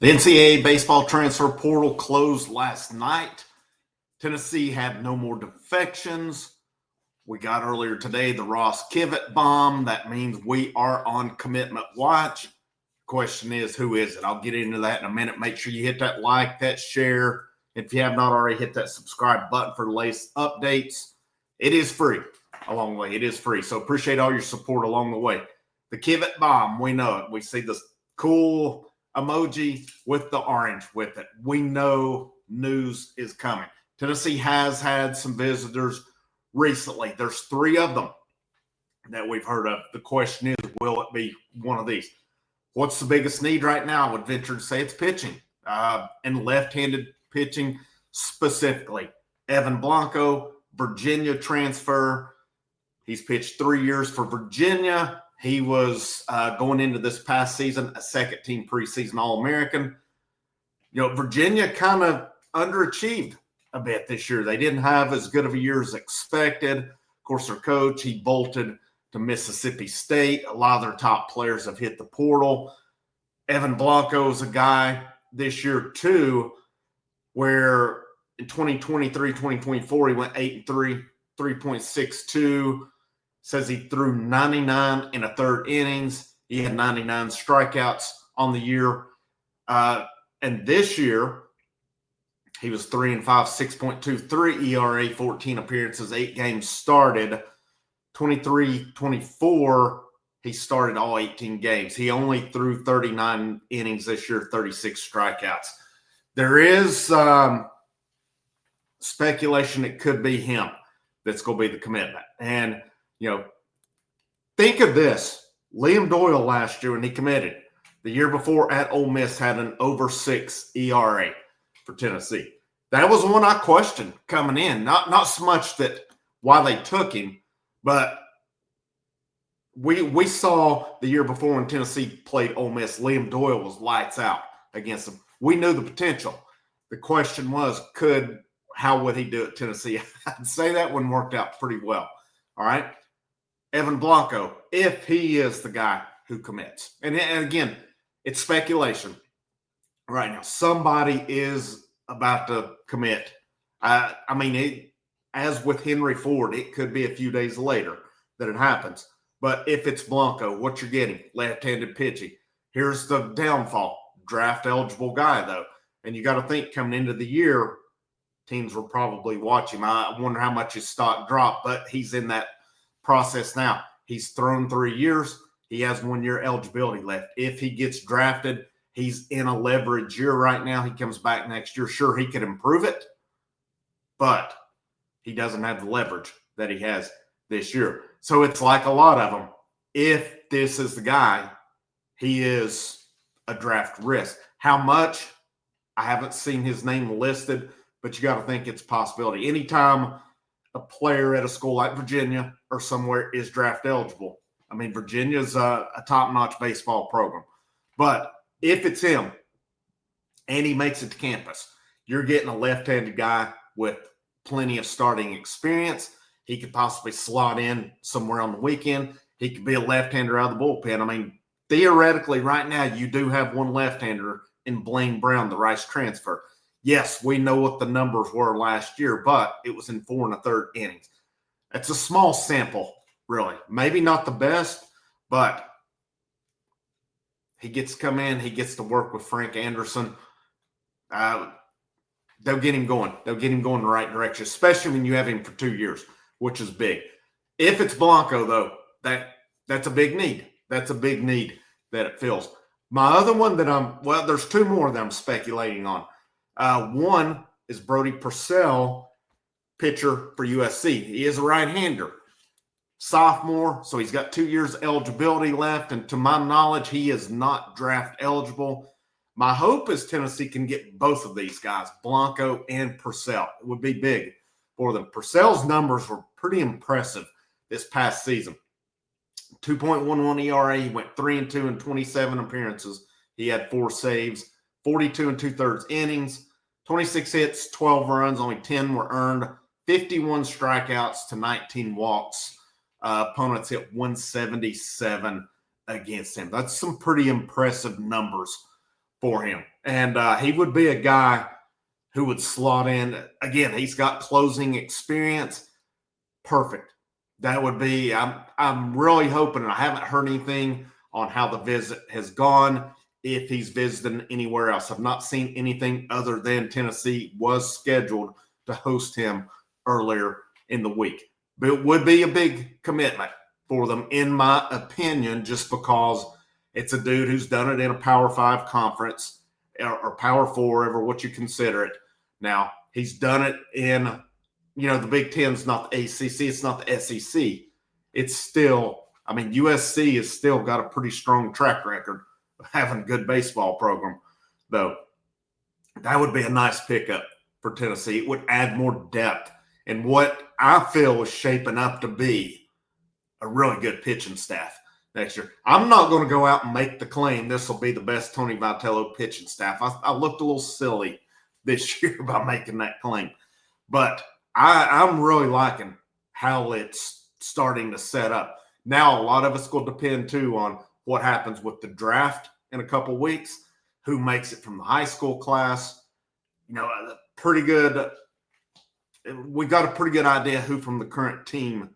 The NCAA baseball transfer portal closed last night. Tennessee had no more defections. We got earlier today the Ross Kivett bomb. That means we are on commitment watch. Question is, who is it? I'll get into that in a minute. Make sure you hit that like, that share. If you have not already, hit that subscribe button for the latest updates. It is free along the way. It is free. So appreciate all your support along the way. The Kivett bomb, we know it. We see this cool emoji with the orange with it. We know news is coming. Tennessee has had some visitors recently. There's 3 of them that we've heard of. The question is, will it be one of these? What's the biggest need right now? I would venture to say it's pitching, and left-handed pitching specifically. Evan Blanco, Virginia transfer. He's pitched 3 years for Virginia. He was going into this past season a second-team preseason All-American. You know, Virginia kind of underachieved a bit this year. They didn't have as good of a year as expected. Of course, their coach, he bolted to Mississippi State. A lot of their top players have hit the portal. Evan Blanco is a guy this year, too, where in 2023, 2024, he went 8-3, 3.62. Says he threw 99 in a third innings. He had 99 strikeouts on the year. And this year, he was 3-5, 6.23 ERA, 14 appearances, 8 games started. 23-24, he started all 18 games. He only threw 39 innings this year, 36 strikeouts. There is speculation it could be him that's going to be the commitment. And you know, think of this. Liam Doyle last year when he committed, the year before at Ole Miss had an over 6 ERA for Tennessee. That was one I questioned coming in. Not so much that why they took him, but we saw the year before when Tennessee played Ole Miss, Liam Doyle was lights out against them. We knew the potential. The question was, how would he do at Tennessee? I'd say that one worked out pretty well. All right. Evan Blanco, if he is the guy who commits. And again, it's speculation right now. Somebody is about to commit. As with Henry Ford, it could be a few days later that it happens. But if it's Blanco, what you're getting, left-handed pitching. Here's the downfall. Draft-eligible guy, though. And you got to think coming into the year, teams will probably watch him. I wonder how much his stock dropped, but he's in that process now. He's thrown 3 years. He has 1 year eligibility left. If he gets drafted, he's in a leverage year right now. He comes back next year. Sure, he could improve it, but he doesn't have the leverage that he has this year. So it's like a lot of them. If this is the guy, he is a draft risk. How much? I haven't seen his name listed, but you got to think it's a possibility. Anytime a player at a school like Virginia or somewhere is draft eligible. I mean, Virginia's a top-notch baseball program. But if it's him and he makes it to campus, you're getting a left-handed guy with plenty of starting experience. He could possibly slot in somewhere on the weekend. He could be a left-hander out of the bullpen. I mean, theoretically, right now, you do have one left-hander in Blaine Brown, the Rice transfer. Yes, we know what the numbers were last year, but it was in 4 1/3 innings. It's a small sample, really. Maybe not the best, but he gets to come in. He gets to work with Frank Anderson. They'll get him going. They'll get him going in the right direction, especially when you have him for 2 years, which is big. If it's Blanco, though, that's a big need. That's a big need that it fills. My other one that there's 2 more that I'm speculating on. One is Brody Purcell, pitcher for USC. He is a right-hander. Sophomore, so he's got 2 years eligibility left, and to my knowledge, he is not draft eligible. My hope is Tennessee can get both of these guys, Blanco and Purcell. It would be big for them. Purcell's numbers were pretty impressive this past season. 2.11 ERA, he went 3-2 in 27 appearances. He had 4 saves, 42 2/3 innings, 26 hits, 12 runs, only 10 were earned, 51 strikeouts to 19 walks. Opponents hit 177 against him. That's some pretty impressive numbers for him. And he would be a guy who would slot in. Again, he's got closing experience. Perfect. That would be, I'm really hoping, and I haven't heard anything on how the visit has gone, if he's visiting anywhere else. I've not seen anything other than Tennessee was scheduled to host him earlier in the week. But it would be a big commitment for them, in my opinion, just because it's a dude who's done it in a Power 5 conference or Power 4, ever what you consider it. Now, he's done it in, the Big Ten's not the ACC. It's not the SEC. It's still, USC has still got a pretty strong track record of having a good baseball program, though. That would be a nice pickup for Tennessee. It would add more depth in what I feel is shaping up to be a really good pitching staff next year. I'm not going to go out and make the claim this will be the best Tony Vitello pitching staff. I looked a little silly this year by making that claim. But I'm really liking how it's starting to set up. Now, a lot of it's going to depend, too, on what happens with the draft in a couple weeks, who makes it from the high school class. Pretty good. We got a pretty good idea who from the current team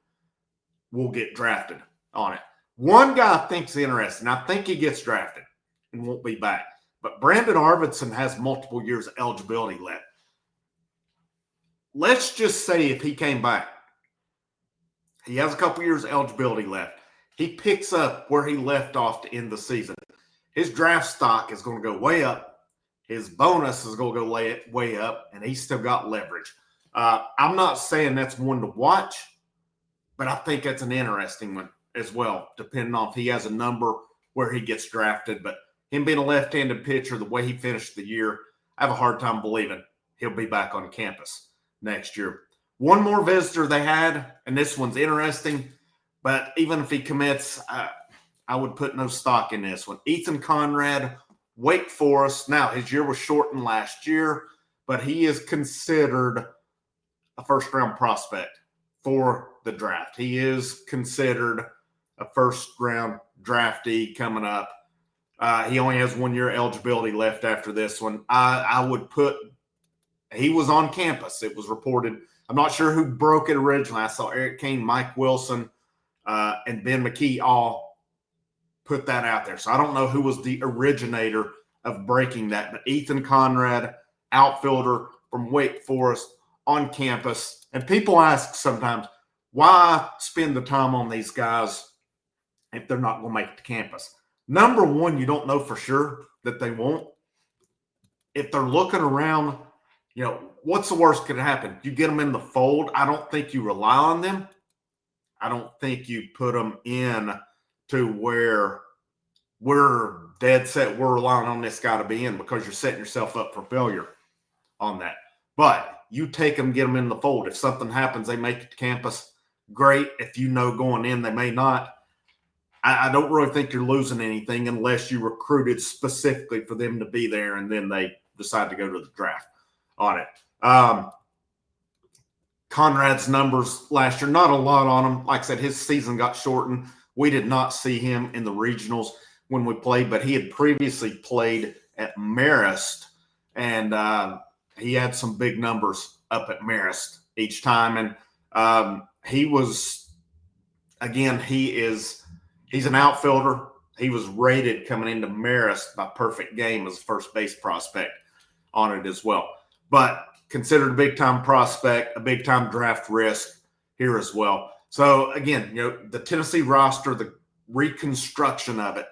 will get drafted on it. One guy I think's interesting. I think he gets drafted and won't be back. But Brandon Arvidsson has multiple years of eligibility left. Let's just say if he came back, he has a couple years of eligibility left. He picks up where he left off to end the season. His draft stock is going to go way up. His bonus is going to go way up, and he's still got leverage. I'm not saying that's one to watch, but I think that's an interesting one as well, depending on if he has a number where he gets drafted. But him being a left-handed pitcher, the way he finished the year, I have a hard time believing he'll be back on campus next year. One more visitor they had, and this one's interesting, but even if he commits, I would put no stock in this one. Ethan Conrad, Wake Forest. Now, his year was shortened last year, but he is considered a first-round prospect for the draft. He is considered a first-round draftee coming up. He only has 1 year eligibility left after this one. I would put – he was on campus. It was reported. I'm not sure who broke it originally. I saw Eric Kane, Mike Wilson, and Ben McKee all put that out there. So I don't know who was the originator of breaking that. But Ethan Conrad, outfielder from Wake Forest, on campus. And people ask sometimes, why spend the time on these guys if they're not going to make it to campus? Number one, you don't know for sure that they won't. If they're looking around, what's the worst could happen? You get them in the fold. I don't think you rely on them. I don't think you put them in to where we're dead set. We're relying on this guy to be in, because you're setting yourself up for failure on that. But you take them, get them in the fold. If something happens, they make it to campus, great. If going in, they may not. I don't really think you're losing anything unless you recruited specifically for them to be there and then they decide to go to the draft on it. Conrad's numbers last year, not a lot on him. Like I said, his season got shortened. We did not see him in the regionals when we played, but he had previously played at Marist, and he had some big numbers up at Marist each time. And he was, again, he's an outfielder. He was rated coming into Marist by Perfect Game as a first base prospect on it as well. But considered a big-time prospect, a big-time draft risk here as well. So, again, the Tennessee roster, the reconstruction of it,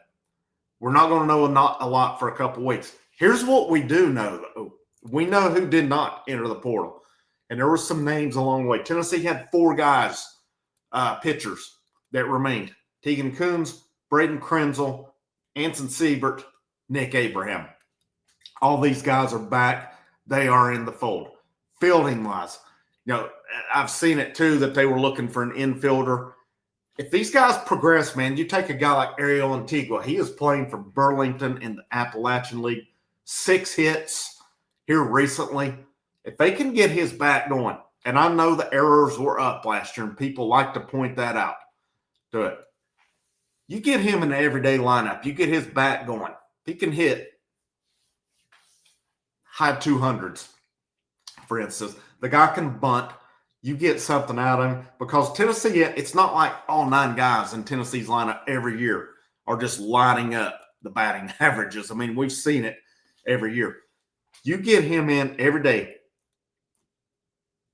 we're not going to know not a lot for a couple weeks. Here's what we do know, though. We know who did not enter the portal, and there were some names along the way. Tennessee had 4 guys, pitchers, that remained. Tegan Coombs, Braden Krenzel, Anson Siebert, Nick Abraham. All these guys are back. They are in the fold. Fielding-wise, I've seen it too that they were looking for an infielder. If these guys progress, man, you take a guy like Ariel Antigua. He is playing for Burlington in the Appalachian League. 6 hits here recently. If they can get his bat going, and I know the errors were up last year, and people like to point that out to it. You get him in the everyday lineup. You get his bat going. He can hit high 200s, for instance. The guy can bunt. You get something out of him because Tennessee, it's not like all 9 guys in Tennessee's lineup every year are just lining up the batting averages. I mean, we've seen it every year. You get him in every day,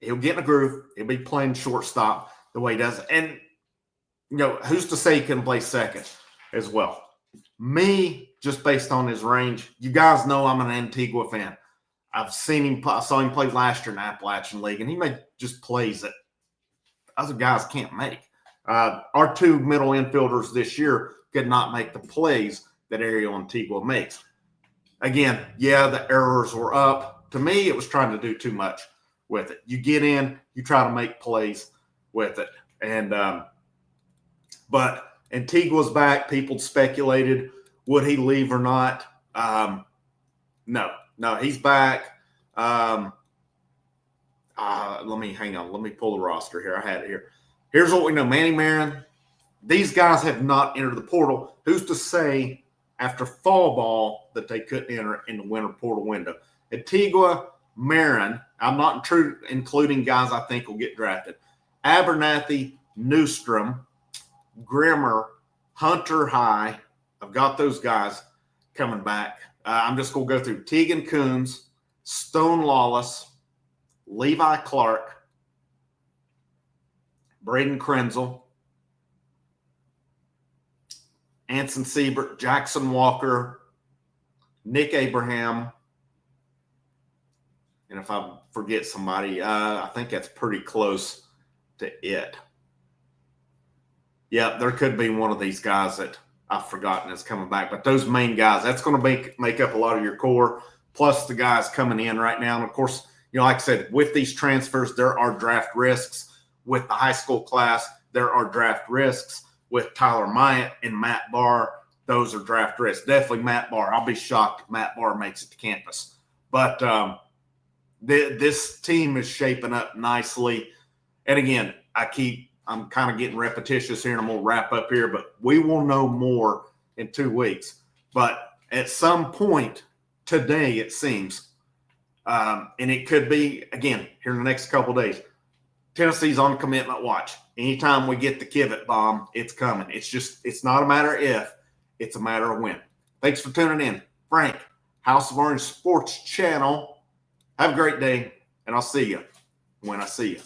he'll get in a groove. He'll be playing shortstop the way he does. And, who's to say he can play second as well? Me, just based on his range, you guys know I'm an Antigua fan. I saw him play last year in the Appalachian League, and he made just plays that other guys can't make. Our 2 middle infielders this year could not make the plays that Ariel Antigua makes. Again, the errors were up. To me, it was trying to do too much with it. You get in, you try to make plays with it. And but Antigua's back. People speculated, would he leave or not? No, he's back. Let me pull the roster here. I had it here. Here's what we know. Manny Marin, these guys have not entered the portal. Who's to say after fall ball that they couldn't enter in the winter portal window? Antigua, Marin, I'm not including guys I think will get drafted. Abernathy, Newstrom, Grimmer, Hunter High. I've got those guys coming back. I'm just going to go through Tegan Coons, Stone Lawless, Levi Clark, Braden Krenzel, Anson Siebert, Jackson Walker, Nick Abraham, and if I forget somebody, I think that's pretty close to it. Yeah, there could be one of these guys that I've forgotten is coming back. But those main guys, that's going to make up a lot of your core, plus the guys coming in right now. And, of course, like I said, with these transfers, there are draft risks. With the high school class, there are draft risks. With Tyler Myatt and Matt Barr, those are draft risks. Definitely Matt Barr. I'll be shocked if Matt Barr makes it to campus. But this team is shaping up nicely. And, again, I'm kind of getting repetitious here, and I'm going to wrap up here, but we will know more in 2 weeks. But at some point today, it seems, and it could be, again, here in the next couple of days, Tennessee's on commitment watch. Anytime we get the Kivett bomb, it's coming. It's not a matter of if, it's a matter of when. Thanks for tuning in. Frank, House of Orange Sports Channel. Have a great day, and I'll see you when I see you.